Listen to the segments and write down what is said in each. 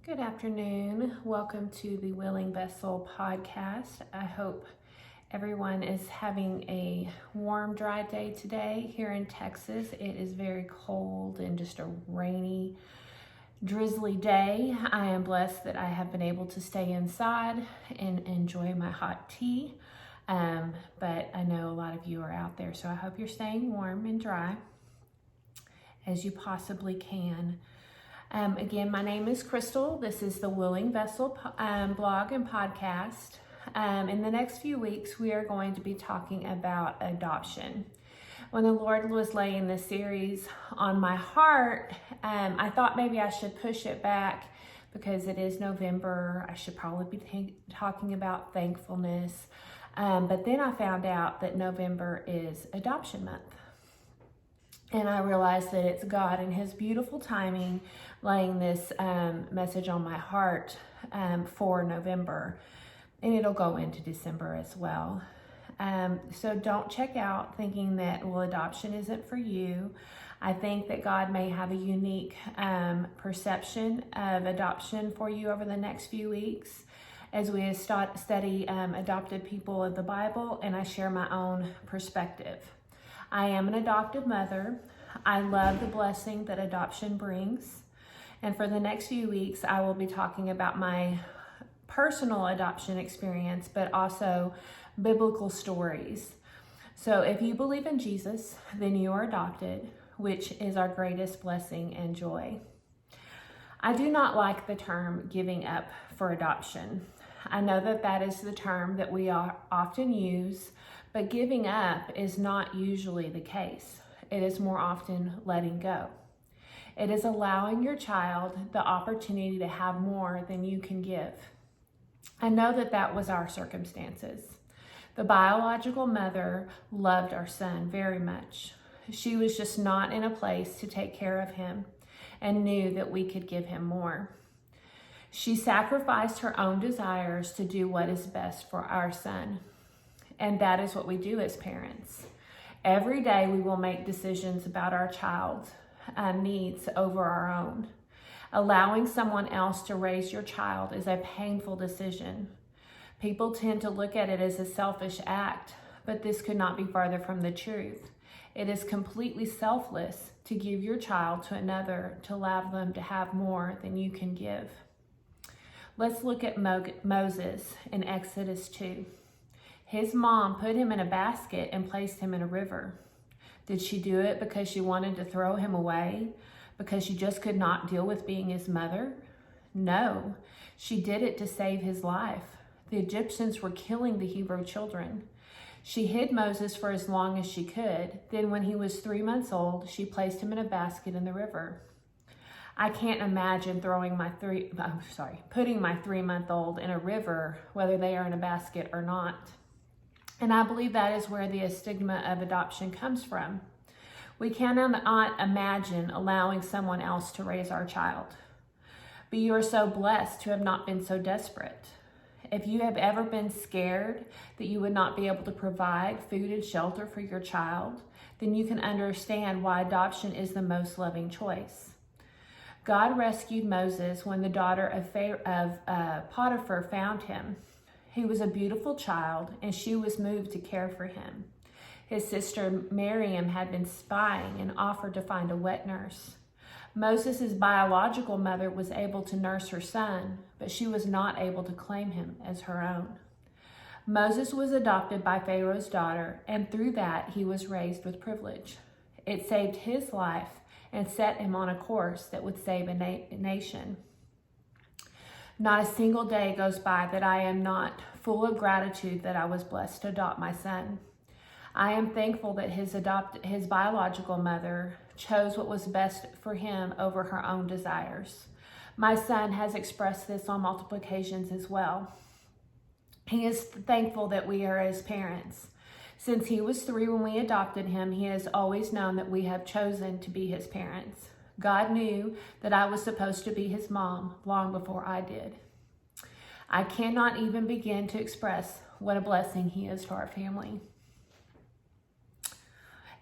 Good afternoon. Welcome to the Willing Vessel podcast. I hope everyone is having a warm, dry day today. Here in Texas, it is very cold and just a rainy, drizzly day. I am blessed that I have been able to stay inside and enjoy my hot tea. But I know a lot of you are out there, so I hope you're staying warm and dry as you possibly can. Again, my name is Crystal. This is the Willing Vessel blog and podcast. In the next few weeks, we are going to be talking about adoption. When the Lord was laying this series on my heart, I thought maybe I should push it back because it is November. I should probably be talking about thankfulness. But then I found out that November is Adoption Month. And I realized that it's God and His beautiful timing laying this message on my heart for November. And it'll go into December as well. So don't check out thinking that, well, adoption isn't for you. I think that God may have a unique perception of adoption for you over the next few weeks as we study adopted people of the Bible, and I share my own perspective. I am an adopted mother. I love the blessing that adoption brings. And for the next few weeks, I will be talking about my personal adoption experience, but also biblical stories. So if you believe in Jesus, then you are adopted, which is our greatest blessing and joy. I do not like the term giving up for adoption. I know that that is the term that we often use, but giving up is not usually the case. It is more often letting go. It is allowing your child the opportunity to have more than you can give. I know that that was our circumstances. The biological mother loved our son very much. She was just not in a place to take care of him and knew that we could give him more. She sacrificed her own desires to do what is best for our son. And that is what we do as parents. Every day we will make decisions about our child's needs over our own. Allowing someone else to raise your child is a painful decision. People tend to look at it as a selfish act, but this could not be farther from the truth. It is completely selfless to give your child to another to allow them to have more than you can give. Let's look at Moses in Exodus 2. His mom put him in a basket and placed him in a river. Did she do it because she wanted to throw him away? Because she just could not deal with being his mother? No, she did it to save his life. The Egyptians were killing the Hebrew children. She hid Moses for as long as she could. Then when he was 3 months old, she placed him in a basket in the river. I can't imagine putting my 3-month-old in a river, whether they are in a basket or not. And I believe that is where the stigma of adoption comes from. We cannot imagine allowing someone else to raise our child. But you are so blessed to have not been so desperate. If you have ever been scared that you would not be able to provide food and shelter for your child, then you can understand why adoption is the most loving choice. God rescued Moses when the daughter of Potiphar found him. He was a beautiful child, and she was moved to care for him. His sister Miriam had been spying and offered to find a wet nurse. Moses' biological mother was able to nurse her son, but she was not able to claim him as her own. Moses was adopted by Pharaoh's daughter, and through that he was raised with privilege. It saved his life and set him on a course that would save a nation. Not a single day goes by that I am not full of gratitude that I was blessed to adopt my son. I am thankful that his biological mother chose what was best for him over her own desires. My son has expressed this on multiple occasions as well. He is thankful that we are his parents. Since he was 3 when we adopted him, he has always known that we have chosen to be his parents. God knew that I was supposed to be his mom long before I did. I cannot even begin to express what a blessing he is to our family.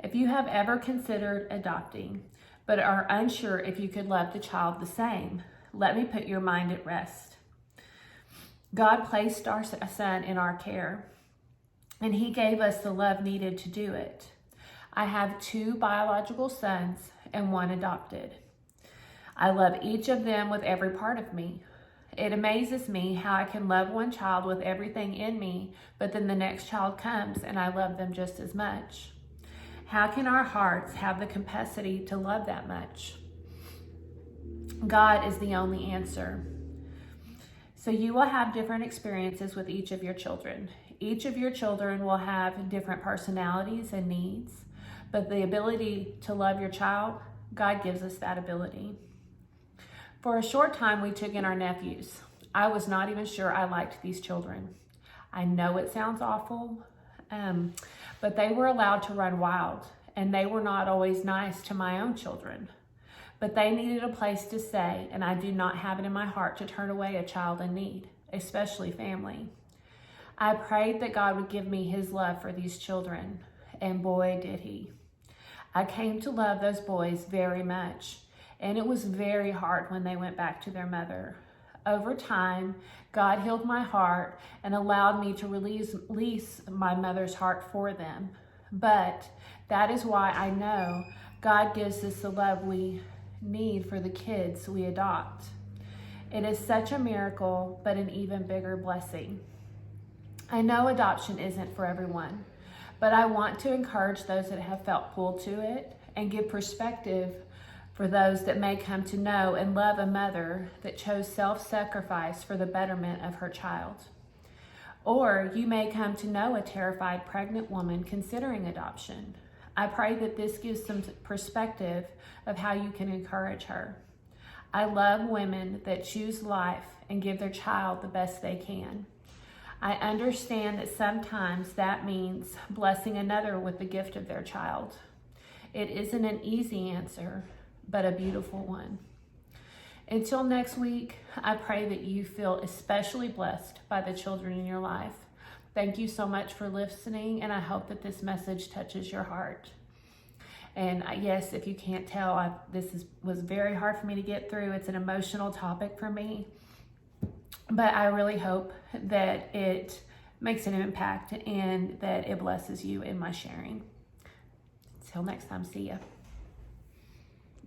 If you have ever considered adopting, but are unsure if you could love the child the same, let me put your mind at rest. God placed our son in our care, and he gave us the love needed to do it. I have 2 biological sons and 1 adopted. I love each of them with every part of me. It amazes me how I can love one child with everything in me, but then the next child comes and I love them just as much. How can our hearts have the capacity to love that much? God is the only answer. So you will have different experiences with each of your children. Each of your children will have different personalities and needs, but the ability to love your child, God gives us that ability. For a short time, we took in our nephews. I was not even sure I liked these children. I know it sounds awful, but they were allowed to run wild, and they were not always nice to my own children. But they needed a place to stay, and I do not have it in my heart to turn away a child in need, especially family. I prayed that God would give me his love for these children, and boy, did he. I came to love those boys very much, and it was very hard when they went back to their mother. Over time, God healed my heart and allowed me to release my mother's heart for them. But that is why I know God gives us the love we need for the kids we adopt. It is such a miracle, but an even bigger blessing. I know adoption isn't for everyone, but I want to encourage those that have felt pulled to it and give perspective for those that may come to know and love a mother that chose self-sacrifice for the betterment of her child. Or you may come to know a terrified pregnant woman considering adoption. I pray that this gives some perspective of how you can encourage her. I love women that choose life and give their child the best they can. I understand that sometimes that means blessing another with the gift of their child. It isn't an easy answer, but a beautiful one. Until next week, I pray that you feel especially blessed by the children in your life. Thank you so much for listening, and I hope that this message touches your heart. And yes, if you can't tell, this was very hard for me to get through. It's an emotional topic for me, but I really hope that it makes an impact and that it blesses you in my sharing. Until next time, see ya.